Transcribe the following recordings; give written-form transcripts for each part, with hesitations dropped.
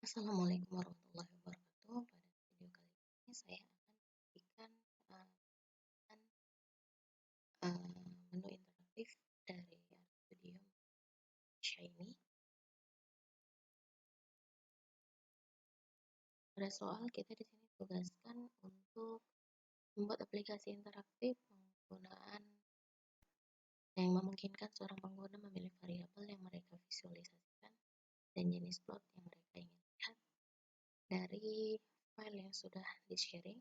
Assalamualaikum warahmatullahi wabarakatuh. Pada video kali ini saya akan memberikan menu interaktif dari Studio Shiny. Pada soal kita di sini tugaskan untuk membuat aplikasi interaktif penggunaan yang memungkinkan seorang pengguna memilih variabel yang mereka visualisasikan dan jenis plot yang mereka ingin lihat dari file yang sudah di-sharing.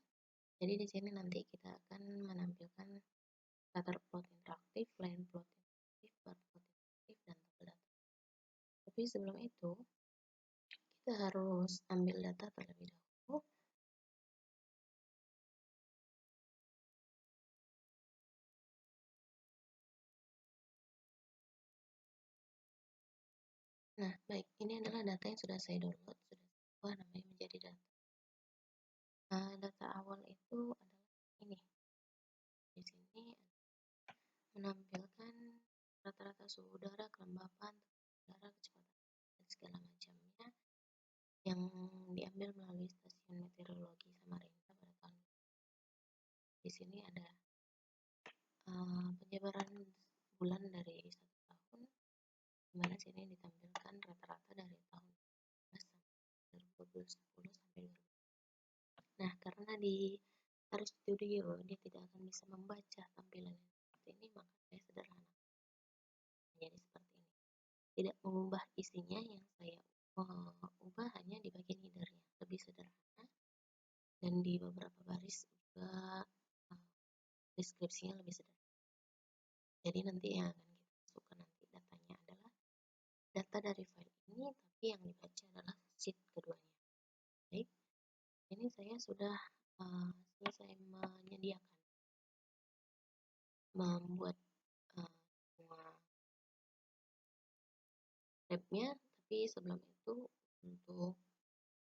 Jadi di sini nanti kita akan menampilkan scatter plot interaktif, line plot interaktif, bar plot interaktif, dan tabel data. Tapi sebelum itu, kita harus ambil data terlebih dahulu. Nah, baik, ini adalah data yang sudah saya download, sudah saya namanya menjadi data. Nah, data awal itu adalah ini. Di sini menampilkan rata-rata suhu udara, kelembapan, udara, kecepatan, dan segala macamnya yang diambil melalui stasiun meteorologi Samarinda pada tahun. Di sini ada penyebaran bulan dari 1 tahun, di mana sini ditampilkan rata-rata dari tahun 2010 sampai 2020. Nah, karena di Arus Studio dia tidak akan bisa membaca tampilan seperti ini, maka saya sederhana menjadi seperti ini. Tidak mengubah isinya, yang saya ubah hanya di bagian headernya, lebih sederhana, dan di beberapa baris juga deskripsinya lebih sederhana. Jadi nanti yang akan kita masukkan nanti datanya adalah data dari file ini, tapi yang dibaca adalah sheet keduanya. Baik, ini saya sudah selesai menyediakan membuat semua tabnya, tapi sebelum itu untuk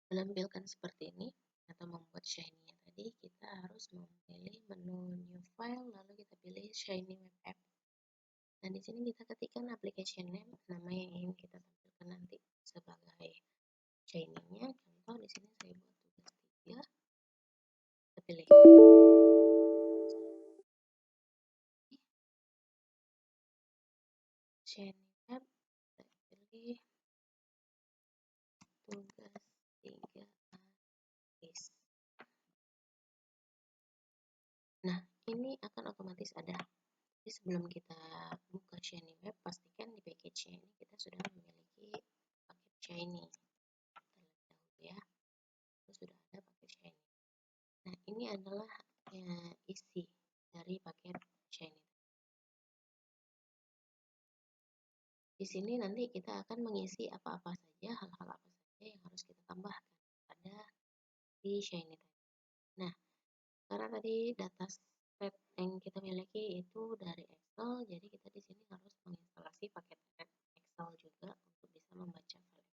menampilkan seperti ini atau membuat shiny tadi, kita harus memilih menu new file, lalu kita pilih shiny web app. Dan di sini kita ketikkan application name, nama yang ingin kita tampilkan nanti sebagai shiny-nya. Contoh di sini saya buat tugas 3. Kita pilih shiny web, kita pilih tugas 3 AIS. Nah, ini akan otomatis ada. Jadi sebelum kita buka Shiny Web, pastikan di package-nya ini kita sudah memiliki paket Shiny terlebih dahulu ya. Itu sudah ada paket Shiny. Nah, ini adalah isi dari paket Shiny. Di sini nanti kita akan mengisi apa-apa saja, hal-hal apa saja yang harus kita tambahkan pada di Shiny tadi. Nah, karena tadi data set yang kita miliki itu dari Excel, jadi kita di sini harus menginstalasi paket Excel juga untuk bisa membaca file.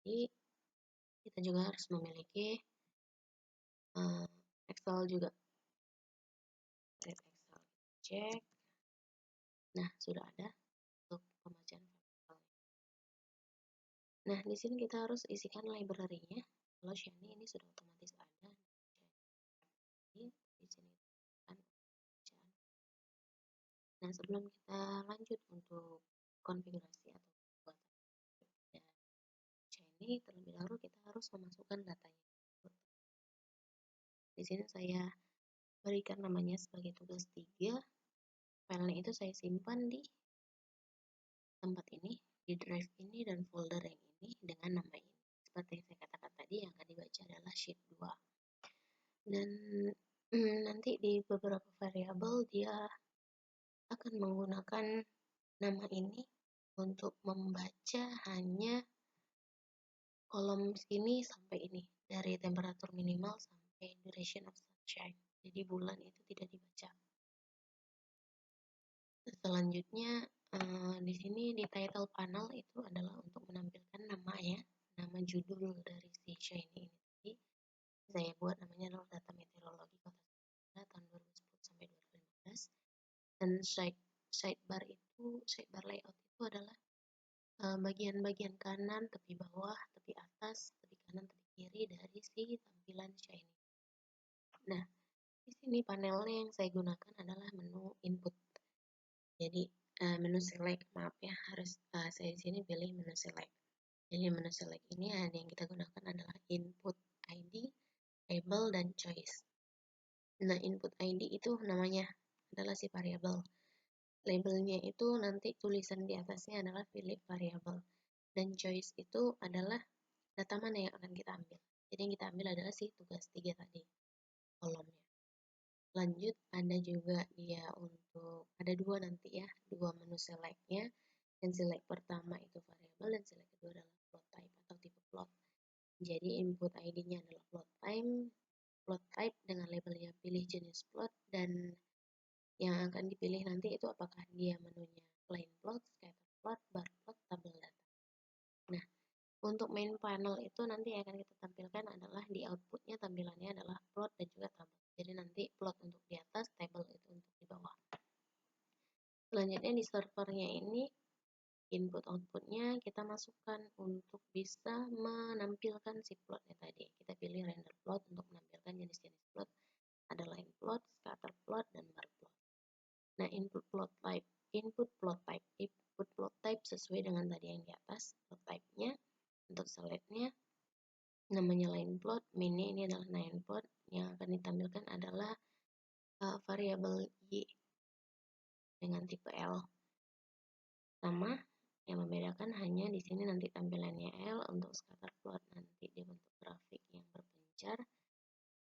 Jadi kita juga harus memiliki Excel juga. Excel cek. Nah, sudah ada untuk pembacaan file. Nah, di sini kita harus isikan library-nya. Kalau Shiny ini sudah otomatis ada. Di sini kan bacaan. Nah, sebelum kita lanjut untuk konfigurasi atau buat Shiny, terlebih dahulu kita harus memasukkan datanya. Di sini saya berikan namanya sebagai tugas 3. Filenya itu saya simpan di tempat ini, di drive ini, dan folder yang ini dengan nama ini. Seperti yang saya katakan tadi, yang akan dibaca adalah sheet 2. Dan nanti di beberapa variabel dia akan menggunakan nama ini untuk membaca hanya kolom sini sampai ini, dari temperatur minimal sampai duration of sunshine. Jadi bulan itu tidak dibaca. Selanjutnya di sini di title panel itu adalah untuk menampilkan nama ya, nama judul dari si Shiny ini. Jadi saya buat namanya adalah data meteorologi Kota Samarinda tahun 2010 sampai 2015. Dan sidebar layout itu adalah bagian-bagian kanan, tepi bawah, tepi atas, tepi kanan, tepi kiri dari si tampilan Shiny. Nah, di sini panelnya yang saya gunakan adalah menu input. Jadi menu select, maaf ya, harus saya di sini pilih menu select. Jadi menu select ini yang kita gunakan adalah input ID, label, dan choice. Nah, input ID itu namanya adalah si variabel. Labelnya itu nanti tulisan di atasnya adalah Philip variable. Dan choice itu adalah data mana yang akan kita ambil. Jadi yang kita ambil adalah si tugas 3 tadi, kolomnya. Lanjut, ada juga dia untuk, ada dua nanti ya, dua menu selectnya. Dan select pertama itu variabel, dan select kedua adalah plot type atau tipe plot. Jadi input ID-nya adalah plot type dengan labelnya pilih jenis plot, dan yang akan dipilih nanti itu apakah dia menunya line plot, scatter plot, bar plot, tabel data. Nah, untuk main panel itu nanti yang akan kita tampilkan adalah di outputnya tampilannya adalah plot dan juga tabel. Jadi nanti plot untuk di atas, tabel itu untuk di bawah. Selanjutnya di servernya ini input outputnya kita masukkan untuk bisa menampilkan si plotnya tadi. Kita pilih render plot untuk menampilkan jenis-jenis plot. Ada line plot, scatter plot, dan bar plot. Nah, input plot type sesuai dengan tadi yang di atas. Plot type-nya untuk selectnya namanya line plot, mainnya ini adalah line plot. Yang akan ditampilkan adalah variabel y dengan tipe L. Sama, yang membedakan hanya di sini nanti tampilannya L. Untuk scatter plot nanti dia bentuk grafik yang berpencar,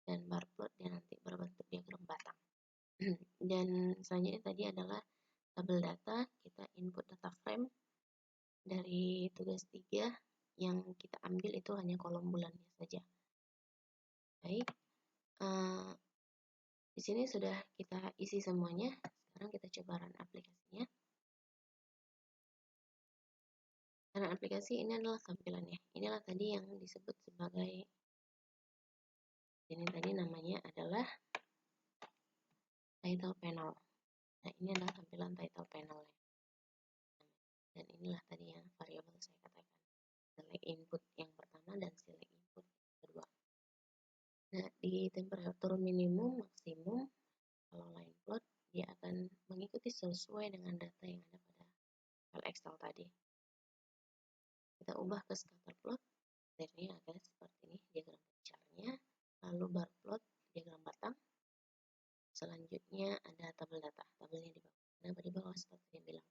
dan bar plot dia nanti berbentuk diagram batang. Dan selanjutnya tadi adalah tabel data. Kita input data frame dari tugas 3, yang kita ambil itu hanya kolom bulannya saja. Baik, di sini sudah kita isi semuanya. Sekarang kita coba run aplikasinya. Run aplikasi ini adalah tampilannya. Inilah tadi yang disebut sebagai, ini tadi namanya adalah title panel. Nah, ini adalah tampilan title panelnya. Dan inilah tadi yang variabel saya katakan. Select input yang pertama dan select input yang kedua. Nah, di temperatur minimum maksimum, kalau line plot, dia akan mengikuti sesuai dengan data yang ada pada file Excel tadi. Kita ubah ke scatter plot, patternnya agak seperti ini, diagram pencarnya. Lalu bar plot, diagram batang. Selanjutnya ada tabel data, tabelnya di bawah. Kenapa di bawah? Seperti yang bilang.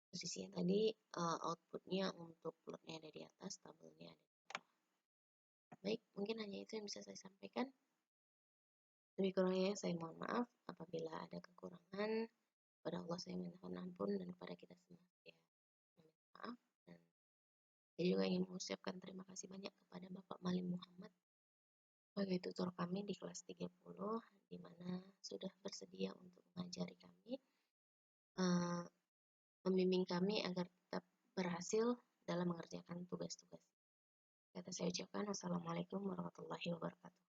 Posisinya tadi outputnya untuk plotnya ada di atas, tabelnya ada di bawah. Baik, mungkin hanya itu yang bisa saya sampaikan. Lebih kurangnya saya mohon maaf apabila ada kekurangan. Kepada Allah saya mohon ampun, dan kepada kita semua saya meminta maaf. Dan saya juga ingin mengucapkan terima kasih banyak kepada Bapak Malim Muhammad sebagai tutor kami di kelas 30, di mana sudah bersedia untuk mengajari kami, membimbing kami agar tetap berhasil dalam mengerjakan tugas-tugas. Kata saya ucapkan wassalamualaikum warahmatullahi wabarakatuh.